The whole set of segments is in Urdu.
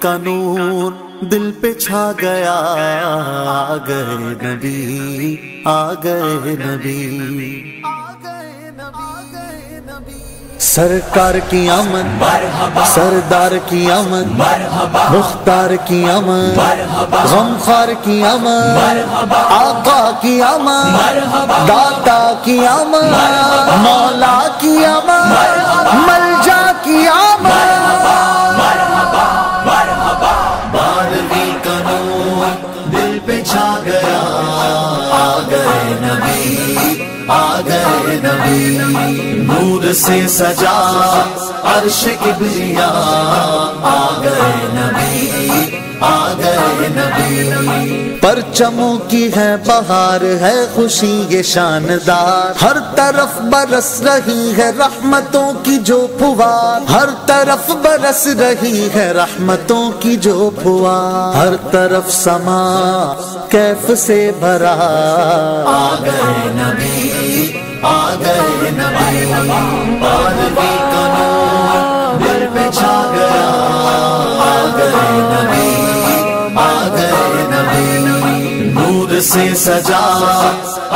کا نور دل پہ چھا گیا، آ گئے نبی، آ گئے نبی، سرکار کی آمد، سردار کی آمد، مختار کی آمد، غمخوار کی آمد، آقا کی آمد، داتا کی آمد، مولا کی آمد، ملجا کی آمد۔ 12ویں کا نور دل پہ چھا گیا، آ گئے نبی، آ گئے نبی، نور سے سجا عرش کبریا، آ گئے نبی، آ گئے نبی، پرچموں کی ہے بہار، ہے خوشی یہ شاندار، ہر طرف برس رہی ہے رحمتوں کی جو پھوار، ہر طرف برس رہی ہے رحمتوں کی جو پھوار، ہر طرف سما کیف سے بھرا، آ گئے نبی، آ گئے نبی، 12ویں کا نور دل پہ چھا گیا، آ گئے نبی، آ گئے نبی، نور سے سجا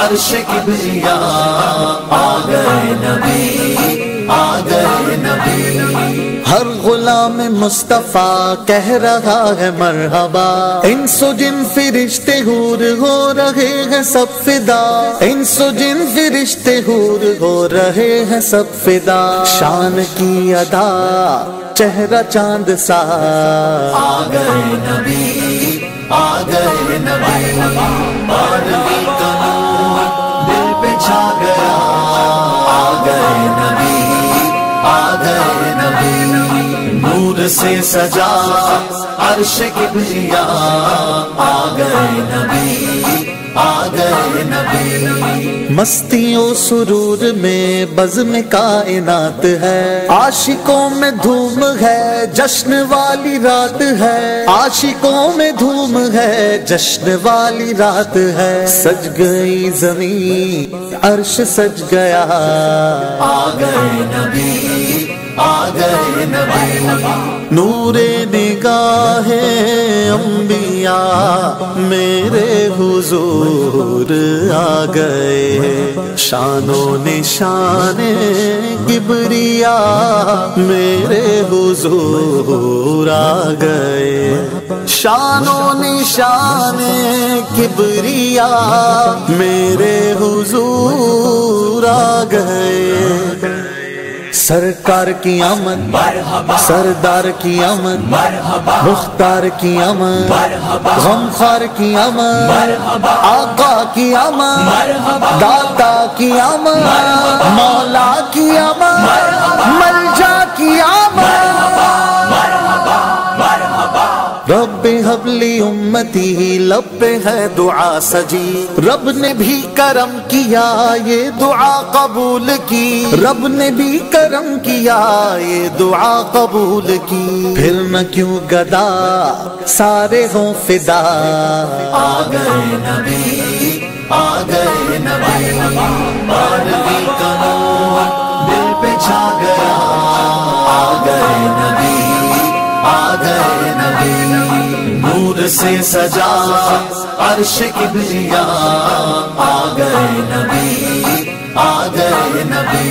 عرش کبریا، آ گئے نبی، آ گئے نبی، ہر غلام مصطفیٰ کہہ رہا ہے مرحبا، انس و جن فرشتے حور ہو رہے ہیں سب فدا، انس و جن فرشتے حور ہو رہے ہیں سب فدا، شان کی ادا چہرہ چاند سا، آ گئے نبی، آ گئے نبی، 12ویں کا نور دل پہ چھا گیا، آ گئے نبی، آ گئے نبی، نور سے سجا عرش کبریا، آ گئے نبی، آ گئے نبی، مستی و سرور میں بزم کائنات ہے، عاشقوں میں دھوم ہے جشن والی رات ہے، عاشقوں میں دھوم ہے جشن والی رات ہے، سج گئی زمین عرش سج گیا، آ گئے نبی، آ گئے نبی، نور نگاہ انبیاء میرے حضور آ گئے، شان و نشان کبریا میرے حضور آ گئے، شان و نشان کبریا میرے حضور آ گئے، سرکار کی آمد، سردار کی آمد، مختار کی آمد، غمخوار کی آمد، آقا کی آمد، داتا کی آمد، مولا کی آمد، ملجا کی آمد، رب حب لی امتی، لب پہ ہے دعا سجی، رب نے بھی کرم کیا یہ دعا قبول کی، رب نے بھی کرم کیا یہ دعا قبول کی، پھر نہ کیوں گدا سارے ہوں فدا، آ گئے نبی، آ گئے نبی، 12ویں کا نور دل پہ چھا گیا، آ گئے نبی، آ گئے نبی، نور سے سجا عرش کبریا، آ گئے نبی، آ گئے نبی،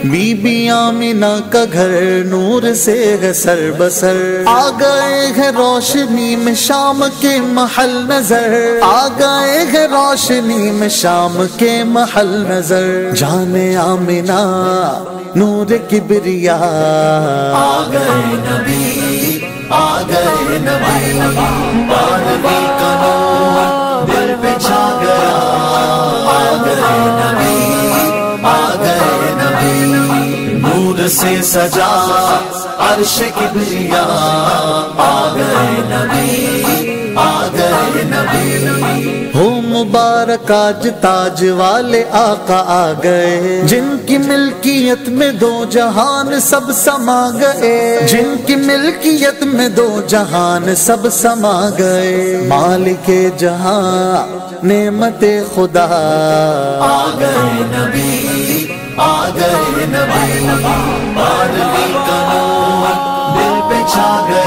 بی بی آمنہ کا گھر نور سے ہے سر بسر، آ گئے ہیں روشنی میں شام کے محل نظر، آ گئے ہیں روشنی میں شام کے محل نظر، جان آمنہ نور کبریا، آ گئے نبی، آ گئے نبی، 12ویں کا نور دل پہ چھا گیا، آ گئے نبی، آ گئے نبی، نور سے سجا عرش کبریا، آ گئے نبی، آ گئے نبی، ہو مبارک آج تاج والے آقا آ گئے، جن کی ملکیت میں دو جہان سب سما گئے، جن کی ملکیت میں دو جہان سب سما گئے، مالک جہاں نعمت خدا، آ گئے نبی، آ گئے نبی، 12ویں کا نور دل پہ چھا گیا،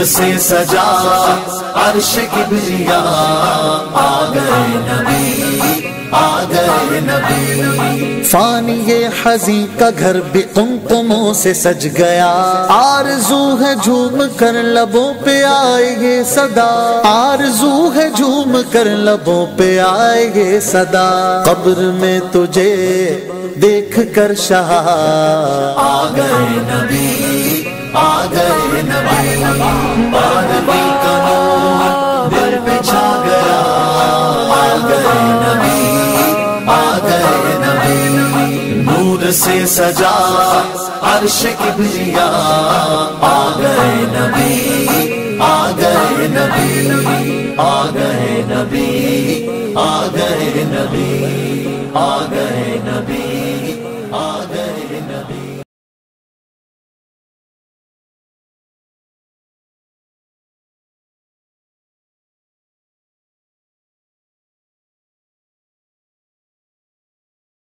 سے سجا عرش کبریا، آ گئے نبی، آ گئے نبی۔ فانی یہ حزین کا گھر بھی قمقموں سے سج گیا، آرزو ہے جھوم کر لبوں پہ آئے یہ صدا، آرزو ہے جھوم کر لبوں پہ آئے یہ صدا۔ قبر میں تجھے دیکھ کر شاہ آ گئے نبی، آ گئے نبی، بارہویں کا نور دل پہ چھا گیا، آ گئے نبی، آ گئے نبی۔ نور سے سجا عرش کبریا، آ گئے نبی، آ گئے نبی، آ گئے نبی، آ گئے نبی، آ گئے